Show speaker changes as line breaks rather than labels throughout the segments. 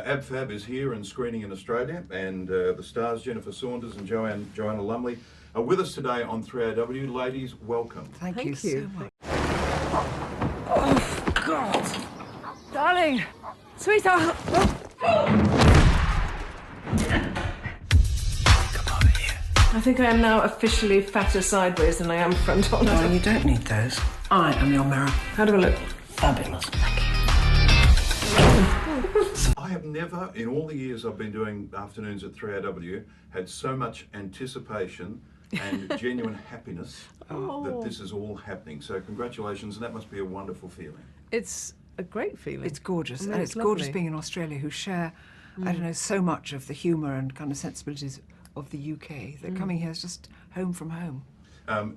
AbFab is here and screening in Australia, and the stars Jennifer Saunders and Joanna Lumley are with us today on 3AW. Ladies, welcome.
Thank you so much.
Oh, God. Darling. Sweetheart. I think I am now officially fatter sideways than I am front on.
Darling, you don't need those. I am your mirror.
How do I look?
Fabulous. Thank you.
I have never, in all the years I've been doing afternoons at 3AW, had so much anticipation and genuine happiness that this is all happening. So congratulations, and that must be a wonderful feeling.
It's a great feeling.
It's gorgeous.
I mean,
and it's
lovely.
gorgeous being in Australia, who share, I don't know, so much of the humour and kind of sensibilities of the UK, that coming here is just home from home.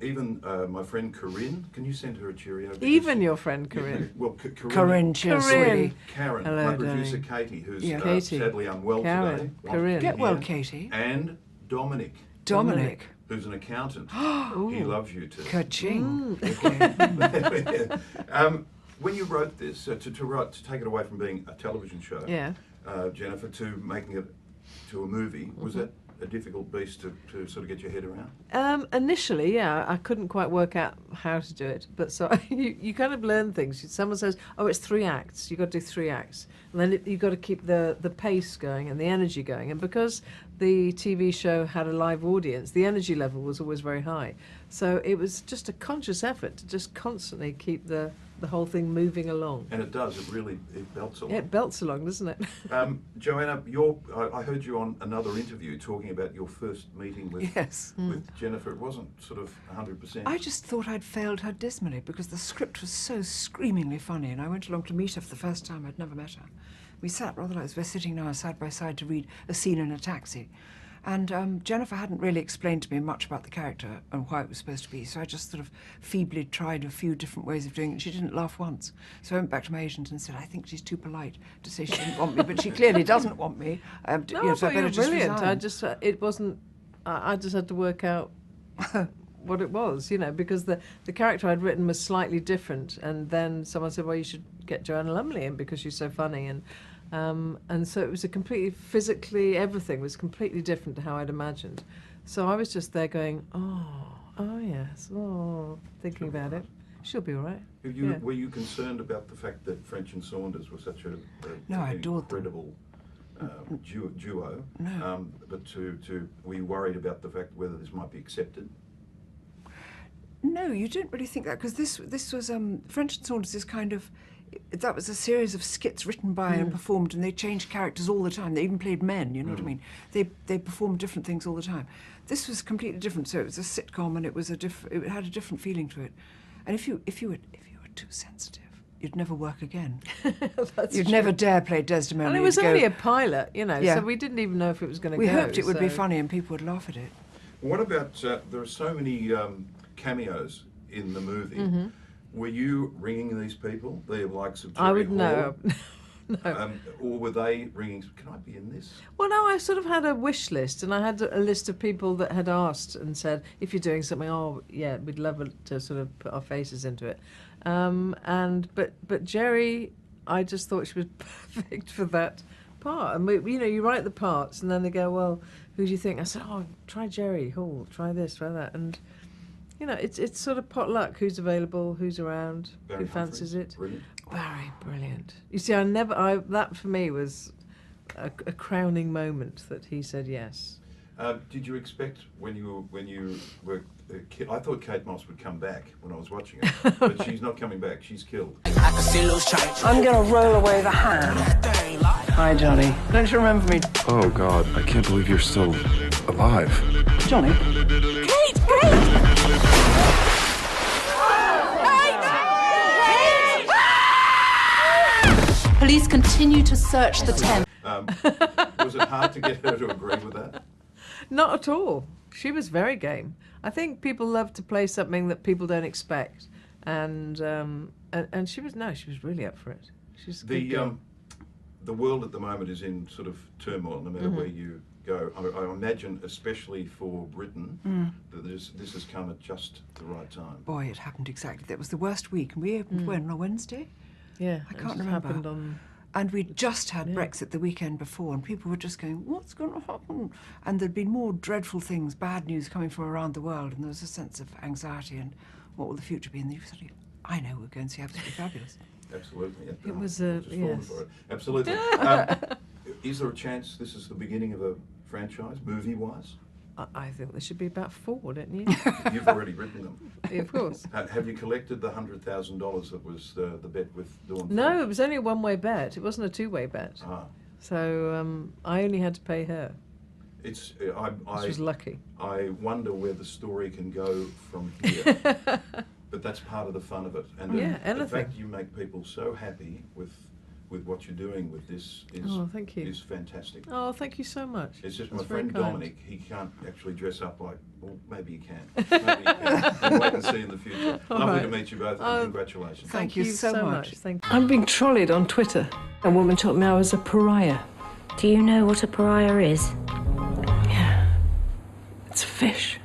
Even my friend Corinne, can you send her a cheerio?
Even your friend Corinne.
Well,
Corinne, cheers, sweetie.
Karen,
Hello,
my producer
darling.
Katie, who's
Katie.
sadly unwell
Karen.
today.
Corinne.
Get well, Katie.
And Dominic,
Dominic.
who's an accountant. He loves you too.
Ka-ching.
When you wrote this, to take it away from being a television show,
Yeah.
Jennifer, to making it to a movie, was that a difficult beast to sort of get your head around?
Initially, yeah, I couldn't quite work out how to do it, but so you kind of learn things. Someone says, "Oh, it's 3 acts. You've got to do 3 acts," and then you've got to keep the pace going and the energy going. And because the TV show had a live audience, the energy level was always very high. So it was just a conscious effort to just constantly keep the whole thing moving along.
And it does. It belts along.
Yeah, it belts along, doesn't it?
Joanna, I heard you on another interview talking about your first meeting with with Jennifer. It wasn't sort of 100%.
I just thought I'd failed her dismally because the script was so screamingly funny, and I went along to meet her for the first time. I'd never met her. We sat rather like we're sitting now side by side to read a scene in a taxi. And Jennifer hadn't really explained to me much about the character and why it was supposed to be, so I just sort of feebly tried a few different ways of doing it. She didn't laugh once. So I went back to my agent and said, I think she's too polite to say she didn't want me, but she clearly doesn't want me.
No, I thought you were brilliant. I just had to work out what it was, because the character I'd written was slightly different, and then someone said, well, you should get Joanna Lumley in because she's so funny, and so it was physically, everything was completely different to how I'd imagined. So I was just there going, oh yes, thinking about it. She'll be all right.
Were you concerned about the fact that French and Saunders were such an
I adored them.
incredible duo?
No.
But were you worried about the fact whether this might be accepted?
No, you don't really think that, because this was French and Saunders is kind of, that was a series of skits written by and performed, and they changed characters all the time. They even played men, you know what I mean? They performed different things all the time. This was completely different. So it was a sitcom, and it had a different feeling to it. And if you were too sensitive, you'd never work again. You'd never dare play Desdemona.
And it was only a pilot, so we didn't even know if it was going to go.
We hoped it would be funny and people would laugh at it.
What about, there are so many cameos in the movie. Were you ringing these people, the likes of Jerry
I would
Hall?
know. No.
Or were they ringing, can I be in this?
Well, no, I sort of had a wish list, and I had a list of people that had asked and said, if you're doing something, we'd love to sort of put our faces into it. But Jerry, I just thought she was perfect for that part. And you write the parts, and then they go, well, who do you think? I said, try Jerry Hall, try this, try that, and it's sort of potluck. Who's available? Who's around?
Barry
who fancies
Humphries,
it?
brilliant.
Very brilliant. You see, that for me was a crowning moment that he said yes.
Did you expect when you were a kid? I thought Kate Moss would come back when I was watching it, but she's not coming back. She's killed.
I'm going to roll away the hand. Hi, Johnny. Don't you remember me?
Oh, God, I can't believe you're still alive.
Johnny?
Kate!
Police continue to search the tent.
Was it hard to get her to agree with that?
Not at all. She was very game. I think people love to play something that people don't expect, and she was really up for it. She's a good girl.
The world at the moment is in sort of turmoil, no matter where you go. I imagine, especially for Britain, that this has come at just the right time.
Boy, it happened exactly. That was the worst week, and we opened when, on a Wednesday?
Yeah,
I can't
it
remember.
happened on
And we'd just had Brexit the weekend before, and people were just going, what's going to happen? And there'd been more dreadful things, bad news coming from around the world, and there was a sense of anxiety and what will the future be? And you suddenly, I know, we're going to see absolutely fabulous.
Absolutely. Yeah.
It was
Yes. For it. Absolutely. Is there a chance this is the beginning of a franchise, movie-wise?
I think there should be about 4, don't you?
You've already written them.
Yeah, of course.
Have you collected the $100,000 that was the bet with Dawn?
No, it was only a one-way bet. It wasn't a two-way bet.
Ah.
So I only had to pay her.
It's
This was lucky.
I wonder where the story can go from here. But that's part of the fun of it. And the fact you make people so happy with what you're doing with this
thank you.
is fantastic.
Oh, thank you so much.
It's just
That's
my friend
very kind.
Dominic, he can't actually dress up like, well, maybe he can. Maybe he can. We'll wait and see in the future. Lovely to meet you both, and congratulations.
Thank you so much.
Thank you. I'm being trolleyed on Twitter. A woman told me I was a pariah.
Do you know what a pariah is?
Yeah. It's a fish.